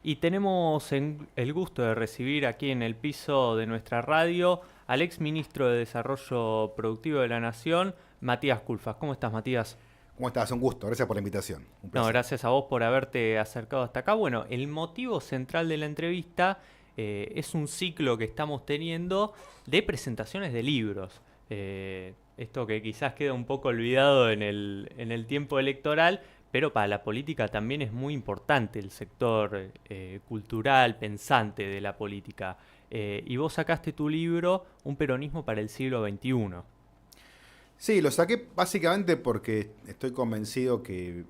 Y tenemos el gusto de recibir aquí en el piso de nuestra radio al ex ministro de Desarrollo Productivo de la Nación, Matías Culfas. ¿Cómo estás, Matías? ¿Cómo estás? Un gusto, gracias por la invitación. Un No, placer. gracias a vos por haberte acercado hasta acá. Bueno, el motivo central de la entrevista es un ciclo que estamos teniendo de presentaciones de libros. Esto que quizás queda un poco olvidado en el tiempo electoral, pero para la política también es muy importante el sector cultural, pensante de la política. Y vos sacaste tu libro, Un peronismo para el siglo XXI. Sí, lo saqué básicamente porque estoy convencido que,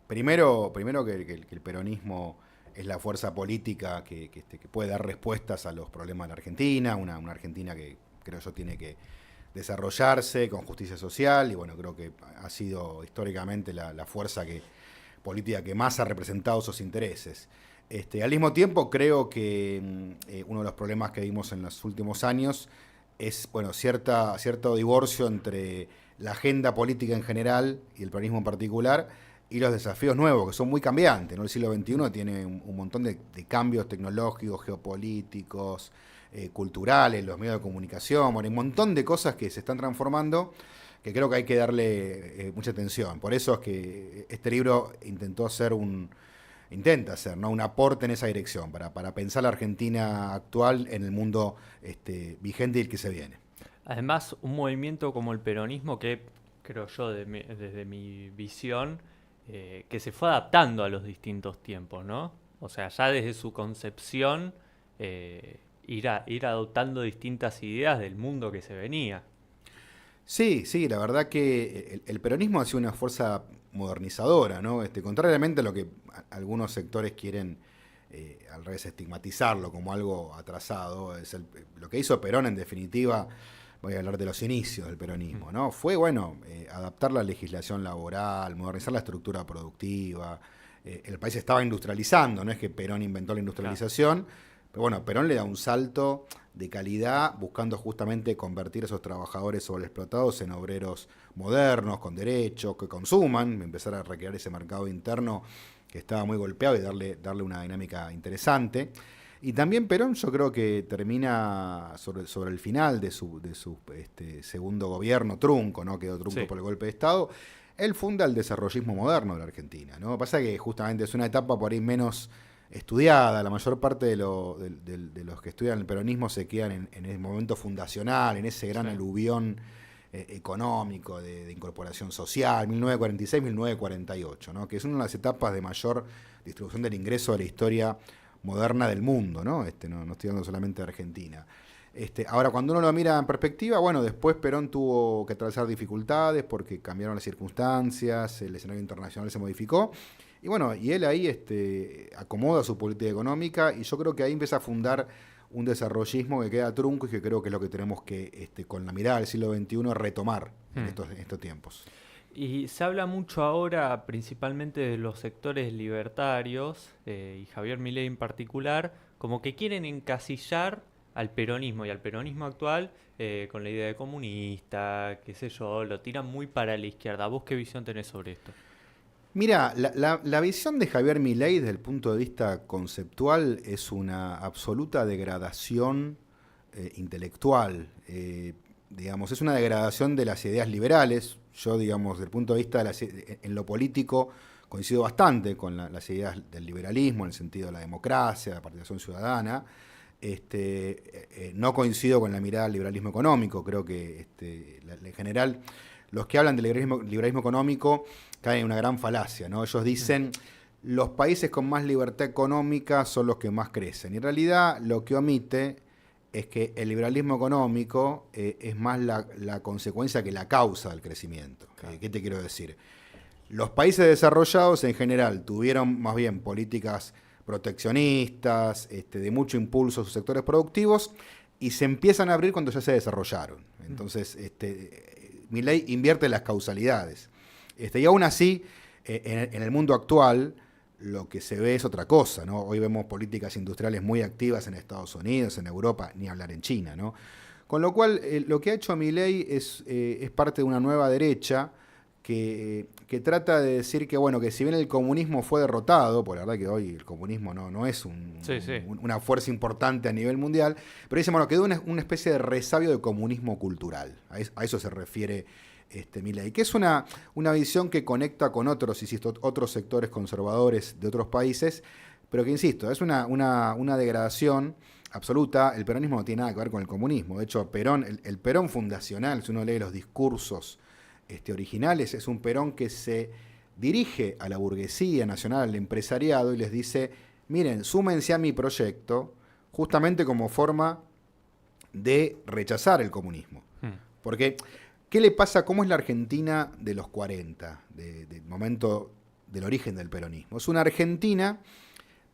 primero que el peronismo es la fuerza política que puede dar respuestas a los problemas de la Argentina, una Argentina que creo yo tiene que desarrollarse con justicia social y bueno, creo que ha sido históricamente la fuerza política que más ha representado esos intereses. Al mismo tiempo, creo que uno de los problemas que vimos en los últimos años es bueno, cierto divorcio entre la agenda política en general y el peronismo en particular y los desafíos nuevos, que son muy cambiantes, ¿no? El siglo XXI tiene un montón de cambios tecnológicos, geopolíticos, culturales, los medios de comunicación, bueno, un montón de cosas que se están transformando que creo que hay que darle mucha atención. Por eso es que este libro intenta hacer, ¿no? Un aporte en esa dirección, para pensar la Argentina actual en el mundo vigente y el que se viene. Además, un movimiento como el peronismo que, creo yo, desde mi visión, que se fue adaptando a los distintos tiempos, ¿no? O sea, ya desde su concepción, ir adoptando distintas ideas del mundo que se venía. Sí, sí, la verdad que el peronismo ha sido una fuerza modernizadora, ¿no? Contrariamente a lo que algunos sectores quieren al revés estigmatizarlo como algo atrasado, lo que hizo Perón en definitiva, voy a hablar de los inicios del Mm, peronismo, ¿no? Fue, bueno, adaptar la legislación laboral, modernizar la estructura productiva. El país estaba industrializando, no es que Perón inventó la claro. industrialización, pero bueno, Perón le da un salto de calidad buscando justamente convertir a esos trabajadores sobreexplotados en obreros modernos, con derechos, que consuman, empezar a recrear ese mercado interno que estaba muy golpeado y darle una dinámica interesante. Y también Perón yo creo que termina sobre el final de su segundo gobierno trunco, ¿no? Quedó trunco Sí. por el golpe de Estado. Él funda el desarrollismo moderno de la Argentina, ¿no? Pasa que justamente es una etapa por ahí menos estudiada. La mayor parte de los que estudian el peronismo se quedan en el momento fundacional, en ese Sí. gran aluvión económico, de incorporación social, 1946-1948, ¿no? Que es una de las etapas de mayor distribución del ingreso de la historia moderna del mundo, ¿no? No estoy hablando solamente de Argentina. Ahora, cuando uno lo mira en perspectiva, bueno, después Perón tuvo que atravesar dificultades porque cambiaron las circunstancias, el escenario internacional se modificó, y bueno, y él ahí acomoda su política económica, y yo creo que ahí empieza a fundar un desarrollismo que queda trunco y que creo que es lo que tenemos que, con la mirada del siglo XXI, retomar Mm. en estos tiempos. Y se habla mucho ahora, principalmente de los sectores libertarios, y Javier Milei en particular, como que quieren encasillar al peronismo y al peronismo actual con la idea de comunista, qué sé yo, lo tiran muy para la izquierda. ¿Vos qué visión tenés sobre esto? Mira, la visión de Javier Milei desde el punto de vista conceptual es una absoluta degradación intelectual. Digamos, es una degradación de las ideas liberales. Yo, digamos, desde el punto de vista en lo político, coincido bastante con las ideas del liberalismo, en el sentido de la democracia, la participación ciudadana. No coincido con la mirada del liberalismo económico. Creo que en general los que hablan del liberalismo económico caen en una gran falacia, ¿no? Ellos Mm, dicen los países con más libertad económica son los que más crecen. Y en realidad lo que omite es que el liberalismo económico es más la consecuencia que la causa del crecimiento. claro. ¿Qué te quiero decir? Los países desarrollados en general tuvieron más bien políticas proteccionistas, de mucho impulso a sus sectores productivos, y se empiezan a abrir cuando ya se desarrollaron. Mm, Entonces, Milley invierte las causalidades. Y aún así, en el mundo actual, lo que se ve es otra cosa, ¿no? Hoy vemos políticas industriales muy activas en Estados Unidos, en Europa, ni hablar en China, ¿no? Con lo cual, lo que ha hecho Milei es parte de una nueva derecha que que trata de decir que, bueno, que si bien el comunismo fue derrotado, por la verdad que hoy el comunismo no es una fuerza importante a nivel mundial, pero dice, bueno, quedó una especie de resabio de comunismo cultural. A eso se refiere Milei, que es una visión que conecta con otros sectores conservadores de otros países, pero que, insisto, es una degradación absoluta. El peronismo no tiene nada que ver con el comunismo. De hecho, el Perón fundacional, si uno lee los discursos originales, es un Perón que se dirige a la burguesía nacional, al empresariado, y les dice, miren, súmense a mi proyecto, justamente como forma de rechazar el comunismo. Porque, ¿qué le pasa? ¿Cómo es la Argentina de los 40, del momento del origen del peronismo? Es una Argentina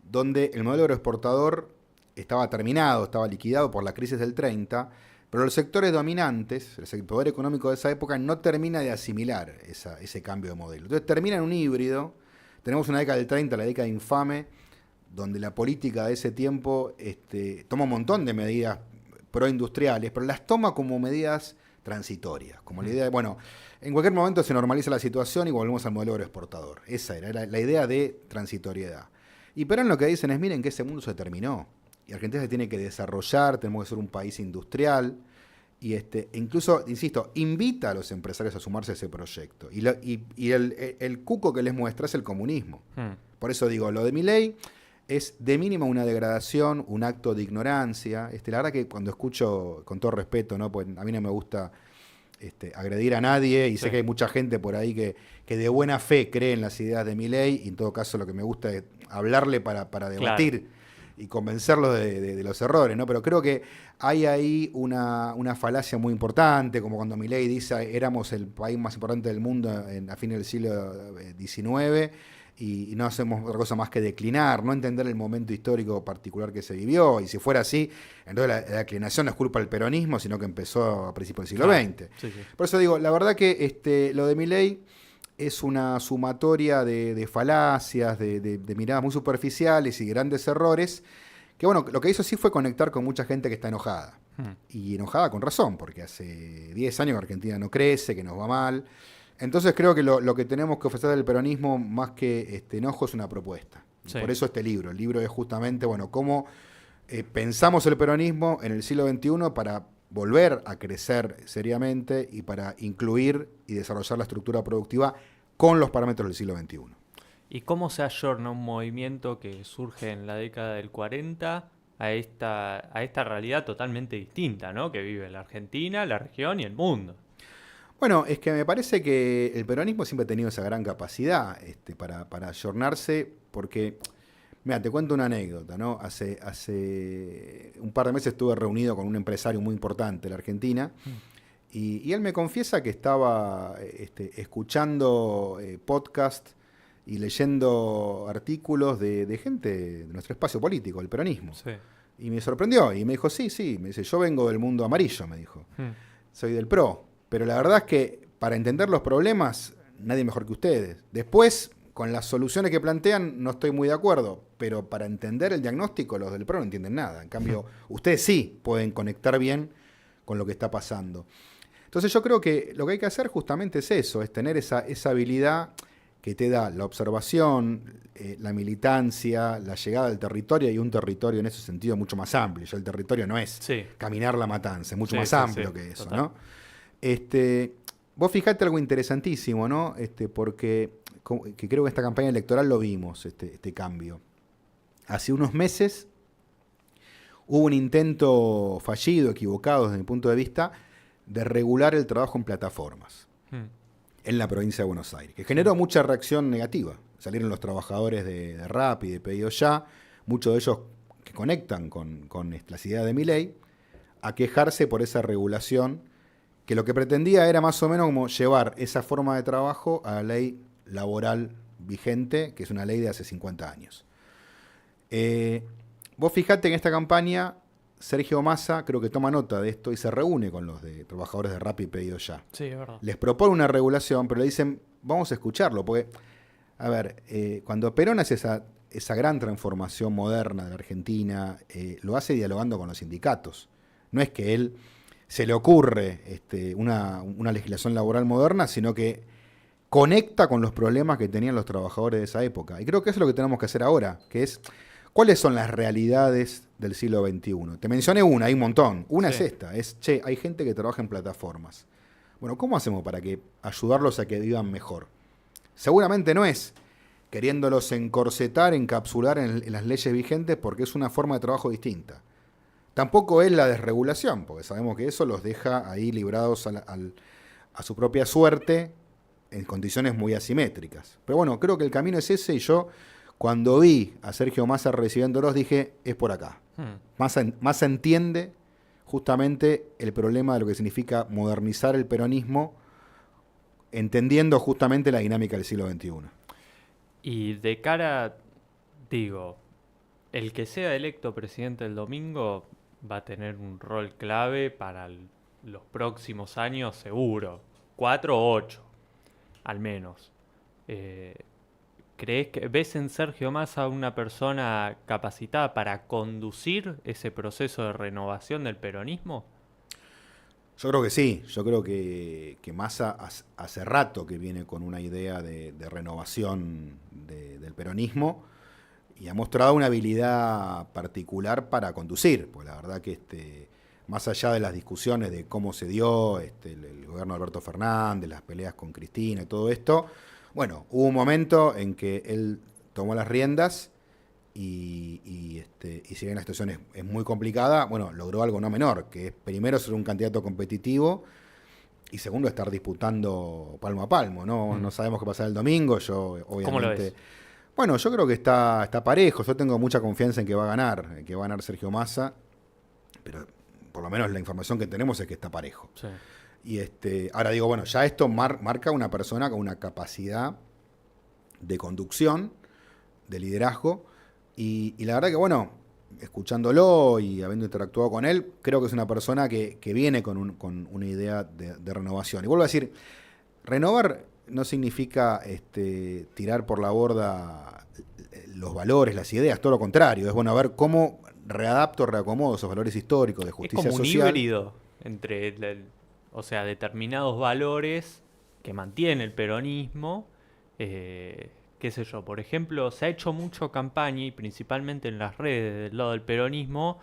donde el modelo agroexportador estaba terminado, estaba liquidado por la crisis del 30, pero los sectores dominantes, el poder económico de esa época, no termina de asimilar ese cambio de modelo. Entonces termina en un híbrido. Tenemos una década del 30, la década infame, donde la política de ese tiempo toma un montón de medidas proindustriales, pero las toma como medidas transitorias, como la idea de, bueno, en cualquier momento se normaliza la situación y volvemos al modelo agroexportador. Esa era la idea de transitoriedad. Y Perón lo que dicen es, miren que ese mundo se terminó. Y Argentina se tiene que desarrollar, tenemos que ser un país industrial. Y incluso, insisto, invita a los empresarios a sumarse a ese proyecto. Y el cuco que les muestra es el comunismo. Por eso digo, lo de Milei es de mínima una degradación, un acto de ignorancia. La verdad que cuando escucho, con todo respeto, ¿no? Pues a mí no me gusta agredir a nadie, y sé que hay mucha gente por ahí que de buena fe cree en las ideas de Milei, y en todo caso lo que me gusta es hablarle para debatir y convencerlos de los errores, ¿no? Pero creo que hay ahí una falacia muy importante, como cuando Milei dice éramos el país más importante del mundo a fines del siglo XIX, y no hacemos otra cosa más que declinar, no entender el momento histórico particular que se vivió, y si fuera así, entonces la declinación no es culpa del peronismo, sino que empezó a principios del siglo XX. Sí. Por eso digo, la verdad que lo de Milei es una sumatoria de falacias, de miradas muy superficiales y grandes errores, que bueno, lo que hizo sí fue conectar con mucha gente que está enojada, y enojada con razón, porque hace 10 años que Argentina no crece, que nos va mal. Entonces creo que lo que tenemos que ofrecer del peronismo, más que enojo, es una propuesta. Sí. Por eso el libro es justamente, bueno, cómo pensamos el peronismo en el siglo XXI para volver a crecer seriamente y para incluir y desarrollar la estructura productiva con los parámetros del siglo XXI. ¿Y cómo se ayorna un movimiento que surge en la década del 40 a esta realidad totalmente distinta, ¿no? Que vive la Argentina, la región y el mundo? Bueno, es que me parece que el peronismo siempre ha tenido esa gran capacidad para ayornarse, porque, mira, te cuento una anécdota, ¿no? Hace un par de meses estuve reunido con un empresario muy importante de la Argentina, y él me confiesa que estaba escuchando podcast y leyendo artículos de gente de nuestro espacio político, el peronismo. Sí. Y me sorprendió, y me dijo, sí, me dice, yo vengo del mundo amarillo, me dijo. Soy del PRO. Pero la verdad es que para entender los problemas, nadie mejor que ustedes. Después, con las soluciones que plantean, no estoy muy de acuerdo, pero para entender el diagnóstico, los del PRO no entienden nada. En cambio, ustedes sí pueden conectar bien con lo que está pasando. Entonces yo creo que lo que hay que hacer justamente es eso, es tener esa habilidad que te da la observación, la militancia, la llegada al territorio, y un territorio en ese sentido mucho más amplio. Ya el territorio no es caminar la matanza, es mucho más amplio que eso, total. ¿No? Vos fijate algo interesantísimo, ¿no? Porque que creo que esta campaña electoral lo vimos, este cambio. Hace unos meses hubo un intento fallido, equivocado desde mi punto de vista, de regular el trabajo en plataformas en la provincia de Buenos Aires, que generó mucha reacción negativa. Salieron los trabajadores de Rappi, de Pedido Ya, muchos de ellos que conectan con las ideas de Milei, a quejarse por esa regulación, que lo que pretendía era más o menos como llevar esa forma de trabajo a la ley laboral vigente, que es una ley de hace 50 años. Vos fijate en esta campaña, Sergio Massa creo que toma nota de esto y se reúne con los trabajadores de Rappi y Pedido Ya. Sí, es verdad. Les propone una regulación, pero le dicen, vamos a escucharlo, porque, a ver, cuando Perón hace esa gran transformación moderna de la Argentina, lo hace dialogando con los sindicatos. No es que él se le ocurre una legislación laboral moderna, sino que conecta con los problemas que tenían los trabajadores de esa época. Y creo que eso es lo que tenemos que hacer ahora, que es, ¿cuáles son las realidades del siglo XXI? Te mencioné una, hay un montón. Una es esta, hay gente que trabaja en plataformas. Bueno, ¿cómo hacemos para ayudarlos a que vivan mejor? Seguramente no es queriéndolos encorsetar, encapsular en las leyes vigentes, porque es una forma de trabajo distinta. Tampoco es la desregulación, porque sabemos que eso los deja ahí librados a su propia suerte en condiciones muy asimétricas. Pero bueno, creo que el camino es ese, y yo cuando vi a Sergio Massa recibiéndolos dije, es por acá. Massa entiende justamente el problema de lo que significa modernizar el peronismo, entendiendo justamente la dinámica del siglo XXI. Y de cara, digo, el que sea electo presidente el domingo va a tener un rol clave para los próximos años seguro. 4 o 8, al menos. ¿Crees que ves en Sergio Massa una persona capacitada para conducir ese proceso de renovación del peronismo? Yo creo que sí, yo creo que Massa hace rato que viene con una idea de renovación del peronismo, y ha mostrado una habilidad particular para conducir, pues la verdad que más allá de las discusiones de cómo se dio el gobierno de Alberto Fernández, las peleas con Cristina y todo esto, bueno, hubo un momento en que él tomó las riendas y si bien la situación es muy complicada, bueno, logró algo no menor, que es primero ser un candidato competitivo y segundo estar disputando palmo a palmo, ¿no? No sabemos qué pasará el domingo, yo obviamente... ¿Cómo lo ves? Bueno, yo creo que está parejo, yo tengo mucha confianza en que va a ganar Sergio Massa, pero por lo menos la información que tenemos es que está parejo. Sí. Y ahora digo, bueno, ya esto marca una persona con una capacidad de conducción, de liderazgo, y la verdad que, bueno, escuchándolo y habiendo interactuado con él, creo que es una persona que viene con una idea de renovación. Y vuelvo a decir, renovar no significa tirar por la borda los valores, las ideas, todo lo contrario. Es bueno a ver cómo reacomodo esos valores históricos de justicia social. Es como un híbrido entre, determinados valores que mantiene el peronismo. Qué sé yo, por ejemplo, se ha hecho mucho campaña, y principalmente en las redes del lado del peronismo,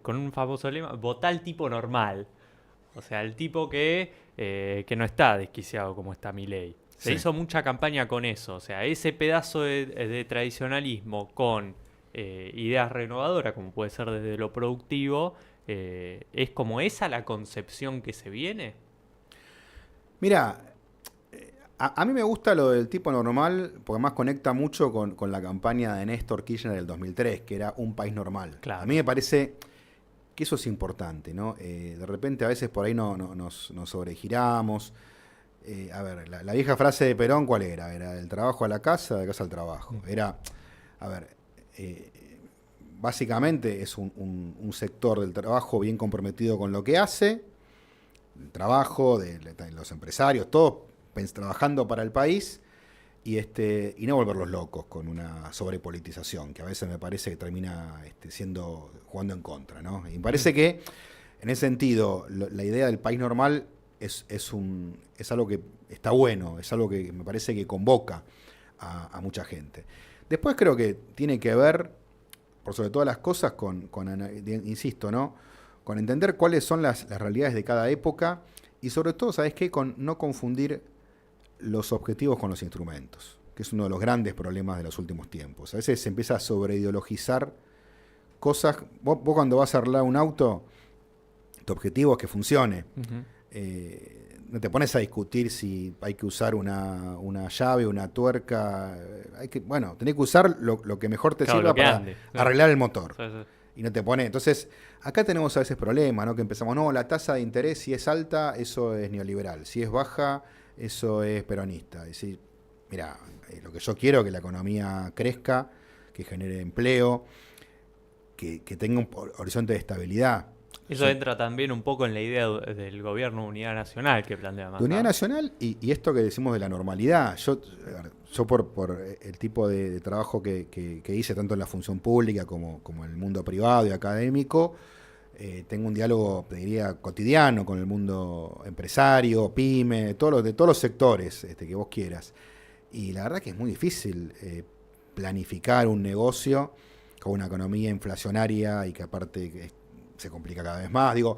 con un famoso lema: votá al tipo normal. O sea, el tipo que no está desquiciado como está Milei. Se hizo mucha campaña con eso. O sea, ese pedazo de tradicionalismo con ideas renovadoras, como puede ser desde lo productivo, ¿es como esa la concepción que se viene? Mira, a mí me gusta lo del tipo normal, porque además conecta mucho con la campaña de Néstor Kirchner del 2003, que era un país normal. Claro. A mí me parece que eso es importante, ¿no? De repente a veces por ahí nos sobregiramos. A ver, la vieja frase de Perón, ¿cuál era? Era del trabajo a la casa, de casa al trabajo. Era, a ver, básicamente es un sector del trabajo bien comprometido con lo que hace, el trabajo de los empresarios, todos trabajando para el país, y no volverlos locos con una sobrepolitización, que a veces me parece que termina jugando en contra, ¿no? Y me parece que, en ese sentido, la idea del país normal es algo que está bueno, es algo que me parece que convoca a mucha gente. Después creo que tiene que ver, por sobre todas las cosas, insisto, ¿no? Con entender cuáles son las realidades de cada época, y sobre todo, ¿sabes qué? Con no confundir los objetivos con los instrumentos, que es uno de los grandes problemas de los últimos tiempos. A veces se empieza a sobreideologizar cosas. Vos cuando vas a arreglar un auto, tu objetivo es que funcione. No te pones a discutir si hay que usar una llave, una tuerca. Tenés que usar lo que mejor te sirva para arreglar el motor. Sí. Y no te pone. Entonces, acá tenemos a veces problemas, ¿no? Que empezamos, la tasa de interés, si es alta, eso es neoliberal. Si es baja, eso es peronista. Es decir, mira, lo que yo quiero es que la economía crezca, que genere empleo, que tenga un horizonte de estabilidad. Eso entra también un poco en la idea del gobierno de unidad nacional que plantea Massa. De unidad nacional y esto que decimos de la normalidad. Yo por el tipo de trabajo que hice tanto en la función pública como en el mundo privado y académico, tengo un diálogo, te diría, cotidiano con el mundo empresario, pyme, de todos los sectores que vos quieras. Y la verdad que es muy difícil planificar un negocio con una economía inflacionaria y que aparte se complica cada vez más. Digo,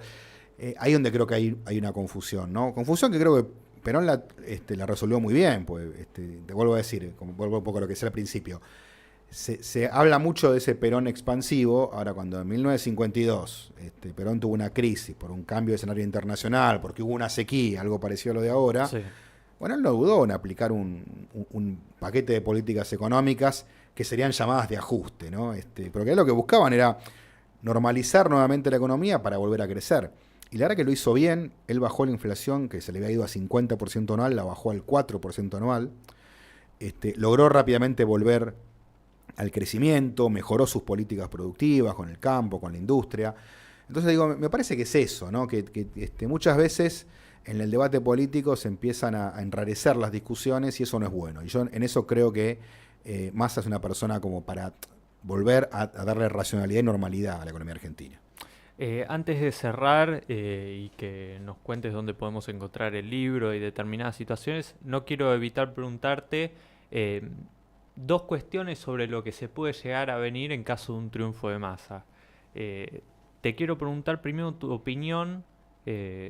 ahí donde creo que hay una confusión, ¿no? Confusión que creo que Perón la resolvió muy bien, pues te vuelvo a decir, como vuelvo un poco a lo que decía al principio. Se habla mucho de ese Perón expansivo. Ahora, cuando en 1952 Perón tuvo una crisis por un cambio de escenario internacional, porque hubo una sequía, algo parecido a lo de ahora, sí. Bueno, él no dudó en aplicar un paquete de políticas económicas que serían llamadas de ajuste, ¿no? Pero que lo que buscaban era normalizar nuevamente la economía para volver a crecer. Y la verdad que lo hizo bien. Él bajó la inflación, que se le había ido a 50% anual, la bajó al 4% anual. Logró rápidamente volver al crecimiento, mejoró sus políticas productivas con el campo, con la industria. Entonces digo, me parece que es eso, ¿no? Que muchas veces en el debate político se empiezan a enrarecer las discusiones y eso no es bueno. Y yo en eso creo que Massa es una persona como para volver a darle racionalidad y normalidad a la economía argentina. Antes de cerrar y que nos cuentes dónde podemos encontrar el libro y determinadas situaciones, no quiero evitar preguntarte dos cuestiones sobre lo que se puede llegar a venir en caso de un triunfo de Massa. Te quiero preguntar primero tu opinión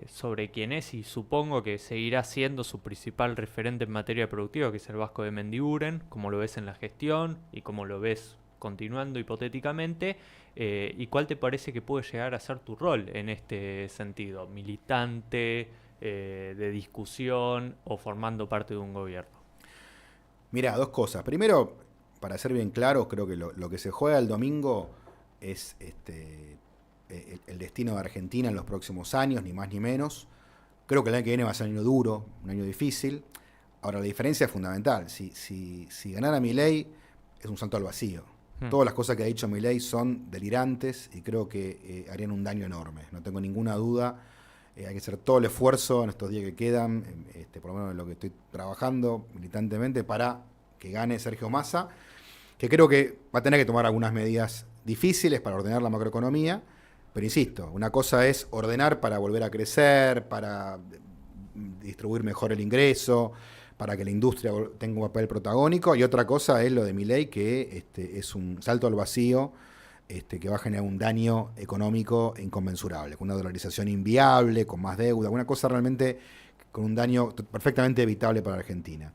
sobre quién es, y supongo que seguirá siendo su principal referente en materia productiva, que es el Vasco de Mendiguren, como lo ves en la gestión y como lo ves continuando hipotéticamente, y cuál te parece que puede llegar a ser tu rol en este sentido, militante, de discusión o formando parte de un gobierno. Mirá, dos cosas. Primero, para ser bien claro, creo que lo que se juega el domingo es el destino de Argentina en los próximos años, ni más ni menos. Creo que el año que viene va a ser un año duro, un año difícil. Ahora, la diferencia es fundamental. Si ganara Milei, es un salto al vacío. Todas las cosas que ha dicho Milei son delirantes y creo que harían un daño enorme. No tengo ninguna duda. Hay que hacer todo el esfuerzo en estos días que quedan, por lo menos en lo que estoy trabajando militantemente, para que gane Sergio Massa, que creo que va a tener que tomar algunas medidas difíciles para ordenar la macroeconomía, pero insisto, una cosa es ordenar para volver a crecer, para distribuir mejor el ingreso, para que la industria tenga un papel protagónico, y otra cosa es lo de Milei, que es un salto al vacío, que va a generar un daño económico inconmensurable, con una dolarización inviable, con más deuda, una cosa realmente con un daño perfectamente evitable para Argentina.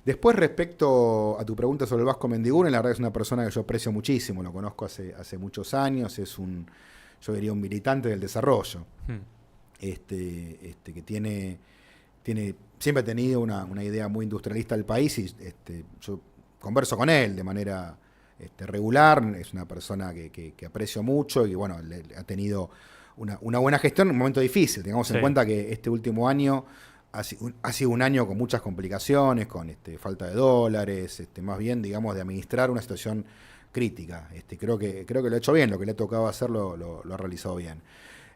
Después, respecto a tu pregunta sobre el Vasco Mendiguren, la verdad es una persona que yo aprecio muchísimo, lo conozco hace muchos años, yo diría un militante del desarrollo, que siempre ha tenido una idea muy industrialista del país, y yo converso con él de manera regular. Es una persona que aprecio mucho y bueno, ha tenido una buena gestión en un momento difícil. Tengamos en cuenta que este último año ha sido un año con muchas complicaciones, con falta de dólares, más bien, digamos, de administrar una situación crítica. Creo que lo ha hecho bien, lo que le ha tocado hacer lo ha realizado bien.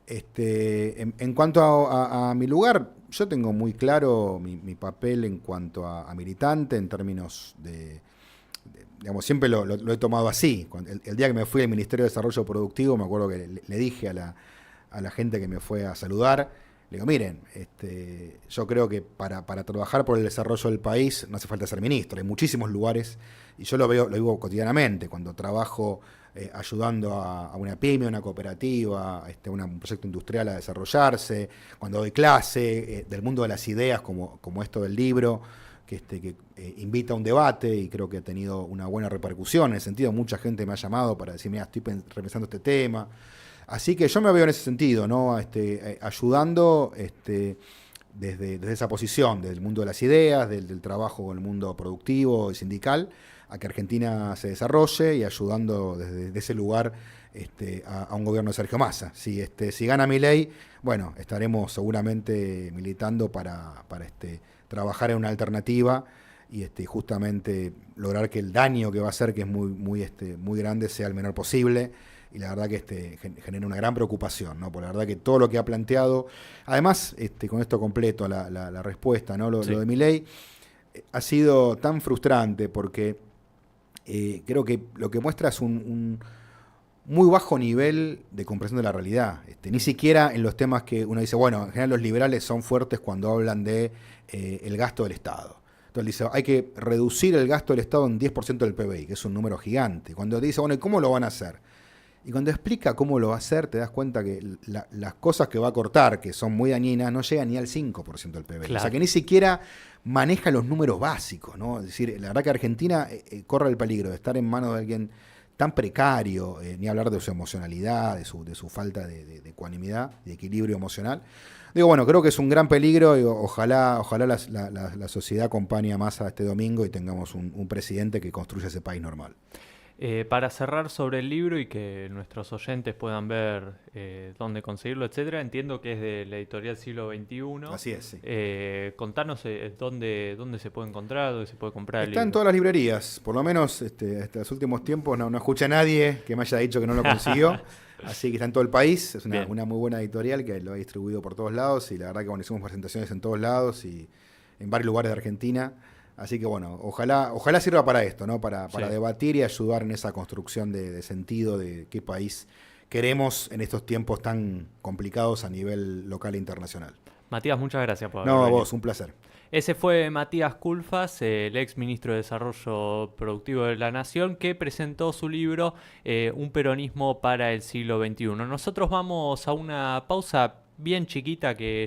En cuanto a mi lugar, yo tengo muy claro mi papel en cuanto a militante, en términos digamos, siempre lo he tomado así. El día que me fui al Ministerio de Desarrollo Productivo, me acuerdo que le dije a la gente que me fue a saludar, le digo, miren, yo creo que para trabajar por el desarrollo del país no hace falta ser ministro, hay muchísimos lugares, y yo lo vivo cotidianamente, cuando trabajo ayudando a una pyme, a una cooperativa, un proyecto industrial a desarrollarse, cuando doy clase del mundo de las ideas, como esto del libro, que invita a un debate, y creo que ha tenido una buena repercusión. En el sentido, mucha gente me ha llamado para decir, mira, estoy repensando este tema. Así que yo me veo en ese sentido, ¿no? Ayudando desde esa posición, del mundo de las ideas, del trabajo en el mundo productivo y sindical, a que Argentina se desarrolle, y ayudando desde ese lugar a un gobierno de Sergio Massa. Si gana Milei, bueno, estaremos seguramente militando para trabajar en una alternativa y justamente lograr que el daño que va a hacer, que es muy grande, sea el menor posible. Y la verdad que genera una gran preocupación, ¿no? Por la verdad que todo lo que ha planteado, además, con esto completo la respuesta, ¿no? Lo de Milei ha sido tan frustrante, porque creo que lo que muestra es un muy bajo nivel de comprensión de la realidad. Ni siquiera en los temas que uno dice, bueno, en general los liberales son fuertes cuando hablan de el gasto del Estado. Entonces dice, hay que reducir el gasto del Estado en 10% del PBI, que es un número gigante. Cuando te dice, bueno, ¿y cómo lo van a hacer? Y cuando explica cómo lo va a hacer, te das cuenta que las cosas que va a cortar, que son muy dañinas, no llegan ni al 5% del PBI. Claro. O sea, que ni siquiera maneja los números básicos, ¿no? Es decir, la verdad que Argentina corre el peligro de estar en manos de alguien tan precario, ni hablar de su emocionalidad, de su falta de ecuanimidad, de equilibrio emocional. Digo, bueno, creo que es un gran peligro y ojalá la sociedad acompañe a Massa este domingo y tengamos un presidente que construya ese país normal. Para cerrar sobre el libro y que nuestros oyentes puedan ver dónde conseguirlo, etcétera, entiendo que es de la editorial Siglo XXI. Así es, sí. Contanos dónde se puede encontrar, dónde se puede comprar el Está en libro. todas las librerías, por lo menos hasta los últimos tiempos no escucha a nadie que me haya dicho que no lo consiguió. Así que está en todo el país, es una muy buena editorial que lo ha distribuido por todos lados y la verdad que bueno, hicimos presentaciones en todos lados y en varios lugares de Argentina. Así que bueno, ojalá sirva para esto, ¿no? Para debatir y ayudar en esa construcción de sentido de qué país queremos en estos tiempos tan complicados a nivel local e internacional. Matías, muchas gracias por haber No, a venido. vos, un placer. Ese fue Matías Culfas, el ex ministro de Desarrollo Productivo de la Nación, que presentó su libro Un peronismo para el siglo XXI. Nosotros vamos a una pausa bien chiquita que